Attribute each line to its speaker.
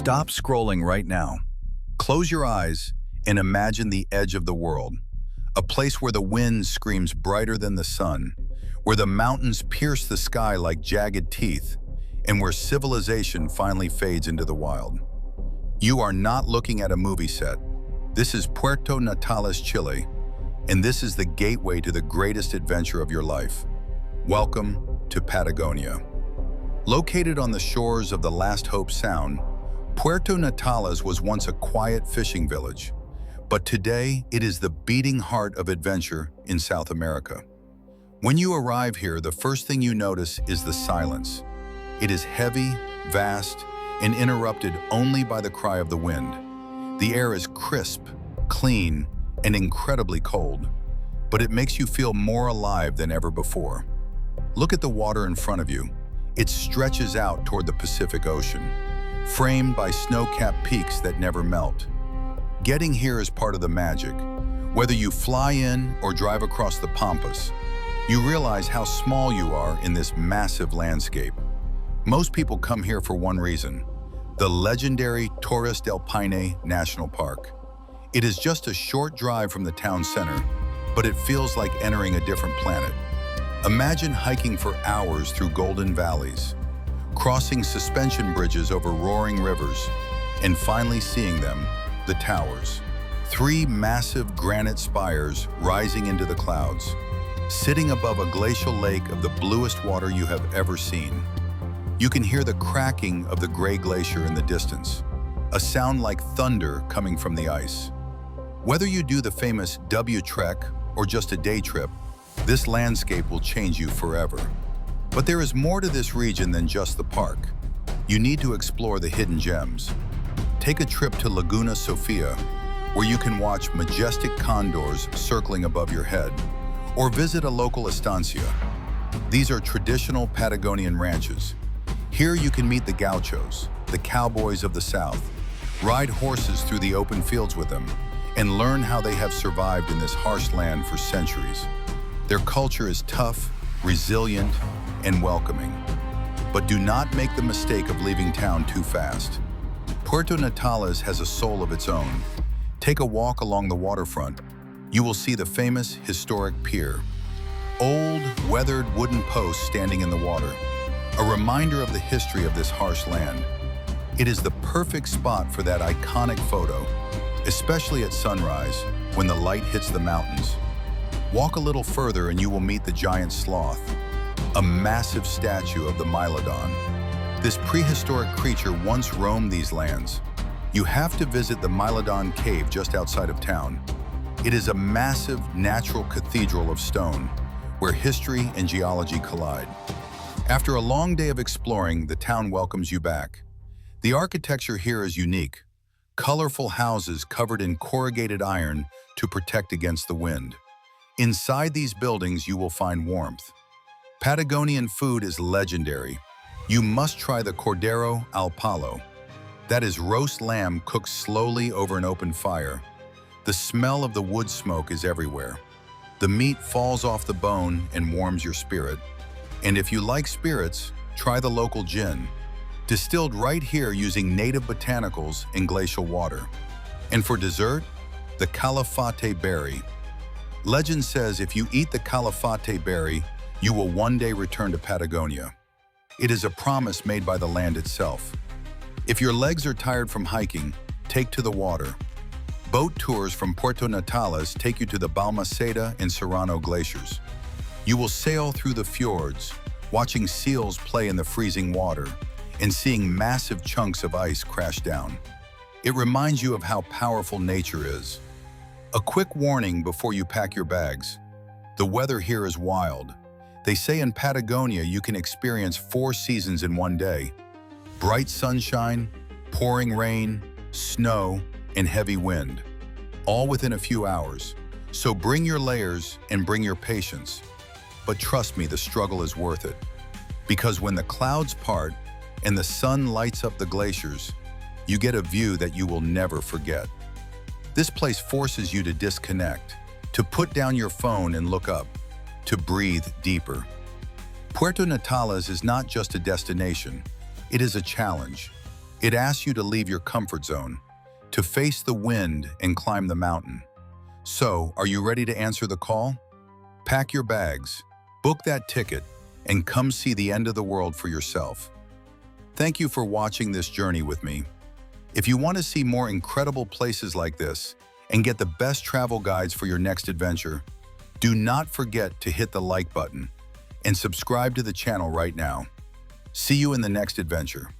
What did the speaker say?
Speaker 1: Stop scrolling right now. Close your eyes and imagine the edge of the world, a place where the wind screams brighter than the sun, where the mountains pierce the sky like jagged teeth, and where civilization finally fades into the wild. You are not looking at a movie set. This is Puerto Natales, Chile, and this is the gateway to the greatest adventure of your life. Welcome to Patagonia. Located on the shores of the Last Hope Sound, Puerto Natales was once a quiet fishing village, but today it is the beating heart of adventure in South America. When you arrive here, the first thing you notice is the silence. It is heavy, vast, and interrupted only by the cry of the wind. The air is crisp, clean, and incredibly cold, but it makes you feel more alive than ever before. Look at the water in front of you. It stretches out toward the Pacific Ocean, framed by snow-capped peaks that never melt. Getting here is part of the magic. Whether you fly in or drive across the Pampas, you realize how small you are in this massive landscape. Most people come here for one reason: the legendary Torres del Paine National Park. It is just a short drive from the town center, but it feels like entering a different planet. Imagine hiking for hours through golden valleys, crossing suspension bridges over roaring rivers, and finally seeing them, the towers. 3 massive granite spires rising into the clouds, sitting above a glacial lake of the bluest water you have ever seen. You can hear the cracking of the gray glacier in the distance, a sound like thunder coming from the ice. Whether you do the famous W Trek or just a day trip, this landscape will change you forever. But there is more to this region than just the park. You need to explore the hidden gems. Take a trip to Laguna, Sofia, where you can watch majestic condors circling above your head, or visit a local estancia. These are traditional Patagonian ranches. Here you can meet the Gauchos, the cowboys of the South, ride horses through the open fields with them, and learn how they have survived in this harsh land for centuries. Their culture is tough, resilient, and welcoming. But do not make the mistake of leaving town too fast. Puerto Natales has a soul of its own. Take a walk along the waterfront. You will see the famous historic pier. Old, weathered wooden posts standing in the water, a reminder of the history of this harsh land. It is the perfect spot for that iconic photo, especially at sunrise when the light hits the mountains. Walk a little further and you will meet the giant sloth, a massive statue of the Milodon. This prehistoric creature once roamed these lands. You have to visit the Milodon Cave just outside of town. It is a massive natural cathedral of stone where history and geology collide. After a long day of exploring, the town welcomes you back. The architecture here is unique. Colorful houses covered in corrugated iron to protect against the wind. Inside these buildings, you will find warmth. Patagonian food is legendary. You must try the Cordero al Palo. That is roast lamb cooked slowly over an open fire. The smell of the wood smoke is everywhere. The meat falls off the bone and warms your spirit. And if you like spirits, try the local gin, distilled right here using native botanicals and glacial water. And for dessert, the Calafate berry. Legend says if you eat the Calafate berry, you will one day return to Patagonia. It is a promise made by the land itself. If your legs are tired from hiking, take to the water. Boat tours from Puerto Natales take you to the Balmaceda and Serrano glaciers. You will sail through the fjords, watching seals play in the freezing water and seeing massive chunks of ice crash down. It reminds you of how powerful nature is. A quick warning before you pack your bags. The weather here is wild. They say in Patagonia you can experience 4 seasons in one day: bright sunshine, pouring rain, snow, and heavy wind, all within a few hours. So bring your layers and bring your patience. But trust me, the struggle is worth it. Because when the clouds part and the sun lights up the glaciers, you get a view that you will never forget. This place forces you to disconnect, to put down your phone and look up, to breathe deeper. Puerto Natales is not just a destination, it is a challenge. It asks you to leave your comfort zone, to face the wind and climb the mountain. So, are you ready to answer the call? Pack your bags, book that ticket, and come see the end of the world for yourself. Thank you for watching this journey with me. If you want to see more incredible places like this and get the best travel guides for your next adventure, do not forget to hit the like button and subscribe to the channel right now. See you in the next adventure.